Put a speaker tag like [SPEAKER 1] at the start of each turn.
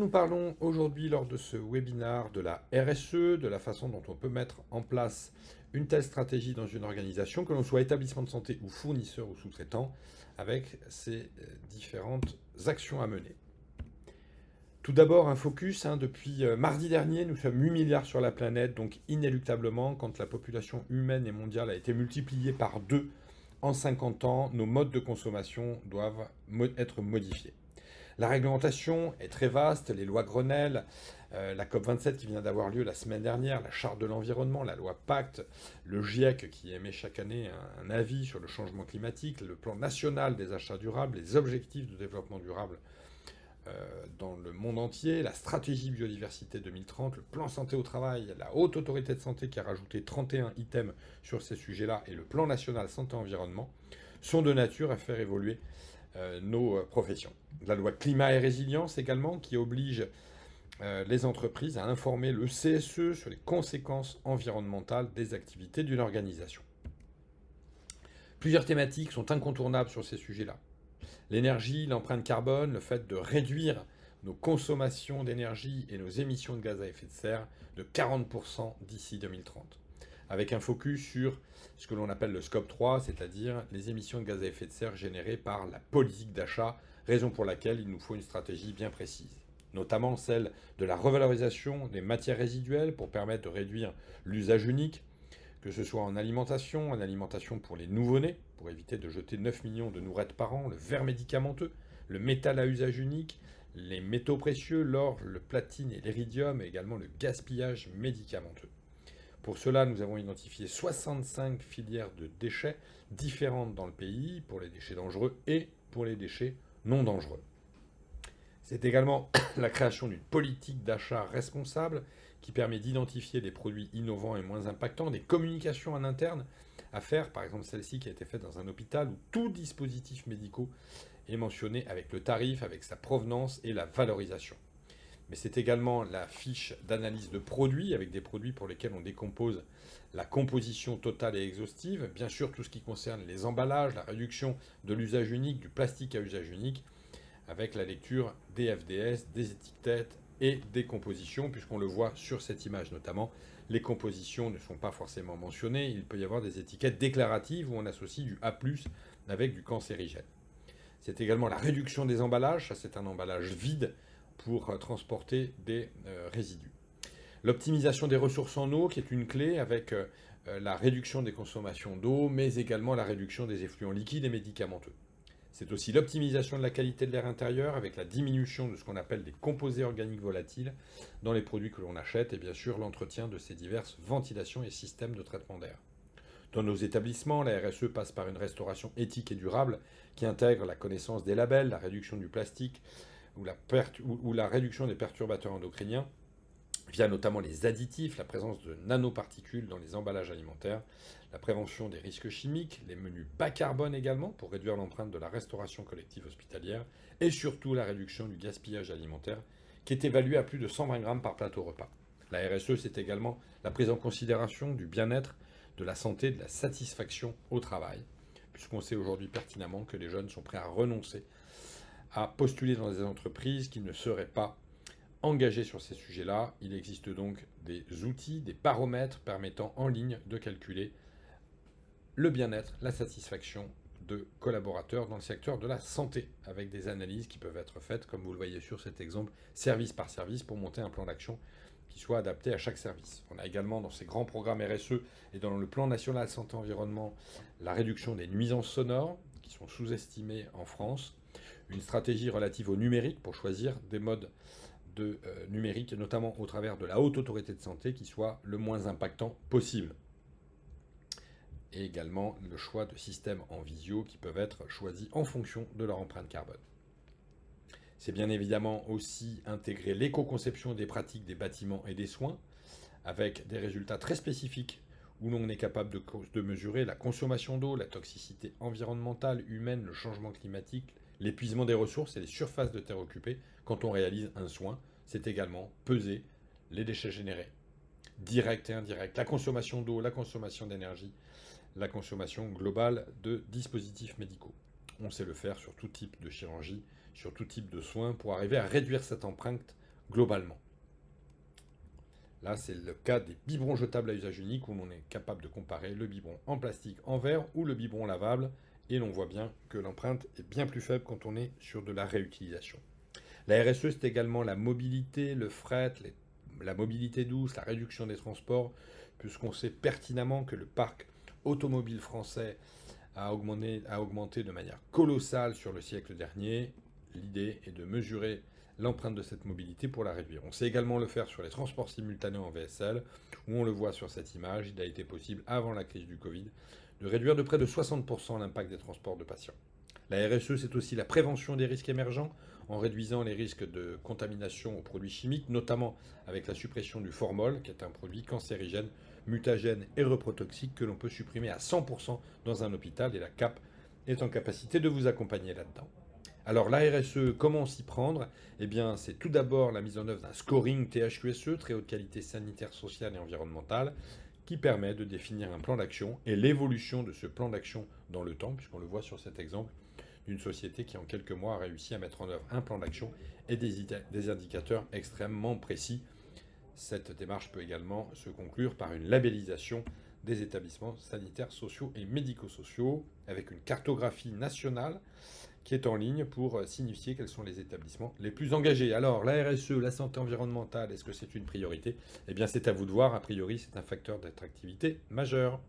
[SPEAKER 1] Nous parlons aujourd'hui lors de ce webinaire de la RSE, de la façon dont on peut mettre en place une telle stratégie dans une organisation, que l'on soit établissement de santé ou fournisseur ou sous-traitant, avec ces différentes actions à mener. Tout d'abord, un focus. Depuis mardi dernier, nous sommes 8 milliards sur la planète, donc inéluctablement, quand la population humaine et mondiale a été multipliée par 2 en 50 ans, nos modes de consommation doivent être modifiés. La réglementation est très vaste, les lois Grenelle, la COP27 qui vient d'avoir lieu la semaine dernière, la charte de l'environnement, la loi Pacte, le GIEC qui émet chaque année un avis sur le changement climatique, le plan national des achats durables, les objectifs de développement durable dans le monde entier, la stratégie biodiversité 2030, le plan santé au travail, la haute autorité de santé qui a rajouté 31 items sur ces sujets-là et le plan national santé-environnement sont de nature à faire évoluer nos professions. La loi climat et résilience également qui oblige les entreprises à informer le CSE sur les conséquences environnementales des activités d'une organisation. Plusieurs thématiques sont incontournables sur ces sujets-là. L'énergie, l'empreinte carbone, le fait de réduire nos consommations d'énergie et nos émissions de gaz à effet de serre de 40% d'ici 2030. Avec un focus sur ce que l'on appelle le scope 3, c'est-à-dire les émissions de gaz à effet de serre générées par la politique d'achat, raison pour laquelle il nous faut une stratégie bien précise. Notamment celle de la revalorisation des matières résiduelles pour permettre de réduire l'usage unique, que ce soit en alimentation pour les nouveau-nés, pour éviter de jeter 9 millions de nourettes par an, le verre médicamenteux, le métal à usage unique, les métaux précieux, l'or, le platine et l'iridium, et également le gaspillage médicamenteux. Pour cela, nous avons identifié 65 filières de déchets différentes dans le pays, pour les déchets dangereux et pour les déchets non dangereux. C'est également la création d'une politique d'achat responsable qui permet d'identifier des produits innovants et moins impactants, des communications en interne à faire, par exemple celle-ci qui a été faite dans un hôpital où tout dispositif médical est mentionné avec le tarif, avec sa provenance et la valorisation. Mais c'est également la fiche d'analyse de produits, avec des produits pour lesquels on décompose la composition totale et exhaustive. Bien sûr, tout ce qui concerne les emballages, la réduction de l'usage unique, du plastique à usage unique, avec la lecture des FDS, des étiquettes et des compositions, puisqu'on le voit sur cette image notamment, les compositions ne sont pas forcément mentionnées. Il peut y avoir des étiquettes déclaratives où on associe du A+, avec du cancérigène. C'est également la réduction des emballages, ça c'est un emballage vide pour transporter des résidus. L'optimisation des ressources en eau qui est une clé avec la réduction des consommations d'eau, mais également la réduction des effluents liquides et médicamenteux. C'est aussi l'optimisation de la qualité de l'air intérieur avec la diminution de ce qu'on appelle des composés organiques volatiles dans les produits que l'on achète et bien sûr l'entretien de ces diverses ventilations et systèmes de traitement d'air. Dans nos établissements, la RSE passe par une restauration éthique et durable qui intègre la connaissance des labels, la réduction du plastique ou la réduction des perturbateurs endocriniens via notamment les additifs, la présence de nanoparticules dans les emballages alimentaires, la prévention des risques chimiques, les menus bas carbone également pour réduire l'empreinte de la restauration collective hospitalière et surtout la réduction du gaspillage alimentaire qui est évalué à plus de 120 grammes par plateau repas. La RSE, c'est également la prise en considération du bien-être, de la santé, de la satisfaction au travail, puisqu'on sait aujourd'hui pertinemment que les jeunes sont prêts à renoncer à postuler dans des entreprises qui ne seraient pas engagés sur ces sujets-là. Il existe donc des outils, des paramètres permettant en ligne de calculer le bien-être, la satisfaction de collaborateurs dans le secteur de la santé, avec des analyses qui peuvent être faites, comme vous le voyez sur cet exemple, service par service, pour monter un plan d'action qui soit adapté à chaque service. On a également dans ces grands programmes RSE et dans le plan national santé-environnement la réduction des nuisances sonores, qui sont sous-estimées en France, une stratégie relative au numérique pour choisir des modes de numérique, notamment au travers de la haute autorité de santé, qui soit le moins impactant possible. Et également le choix de systèmes en visio qui peuvent être choisis en fonction de leur empreinte carbone. C'est bien évidemment aussi intégrer l'éco-conception des pratiques des bâtiments et des soins, avec des résultats très spécifiques où l'on est capable de mesurer la consommation d'eau, la toxicité environnementale, humaine, le changement climatique, l'épuisement des ressources et les surfaces de terre occupées quand on réalise un soin. C'est également peser les déchets générés, directs et indirects, la consommation d'eau, la consommation d'énergie, la consommation globale de dispositifs médicaux. On sait le faire sur tout type de chirurgie, sur tout type de soins, pour arriver à réduire cette empreinte globalement. Là, c'est le cas des biberons jetables à usage unique où l'on est capable de comparer le biberon en plastique, en verre ou le biberon lavable. Et l'on voit bien que l'empreinte est bien plus faible quand on est sur de la réutilisation. La RSE, c'est également la mobilité, le fret, la mobilité douce, la réduction des transports, puisqu'on sait pertinemment que le parc automobile français a augmenté de manière colossale sur le siècle dernier. L'idée est de mesurer l'empreinte de cette mobilité pour la réduire. On sait également le faire sur les transports simultanés en VSL, où on le voit sur cette image, il a été possible avant la crise du Covid de réduire de près de 60% l'impact des transports de patients. La RSE, c'est aussi la prévention des risques émergents en réduisant les risques de contamination aux produits chimiques, notamment avec la suppression du formol, qui est un produit cancérigène, mutagène et reprotoxique que l'on peut supprimer à 100% dans un hôpital et la CAP est en capacité de vous accompagner là-dedans. Alors la RSE, comment s'y prendre? Eh bien, c'est tout d'abord la mise en œuvre d'un scoring THQSE, très haute qualité sanitaire, sociale et environnementale, qui permet de définir un plan d'action et l'évolution de ce plan d'action dans le temps, puisqu'on le voit sur cet exemple d'une société qui en quelques mois a réussi à mettre en œuvre un plan d'action et des indicateurs extrêmement précis. Cette démarche peut également se conclure par une labellisation des établissements sanitaires, sociaux et médico-sociaux, avec une cartographie nationale qui est en ligne pour signifier quels sont les établissements les plus engagés. Alors, la RSE, la santé environnementale, est-ce que c'est une priorité? Eh bien, c'est à vous de voir. A priori, c'est un facteur d'attractivité majeur.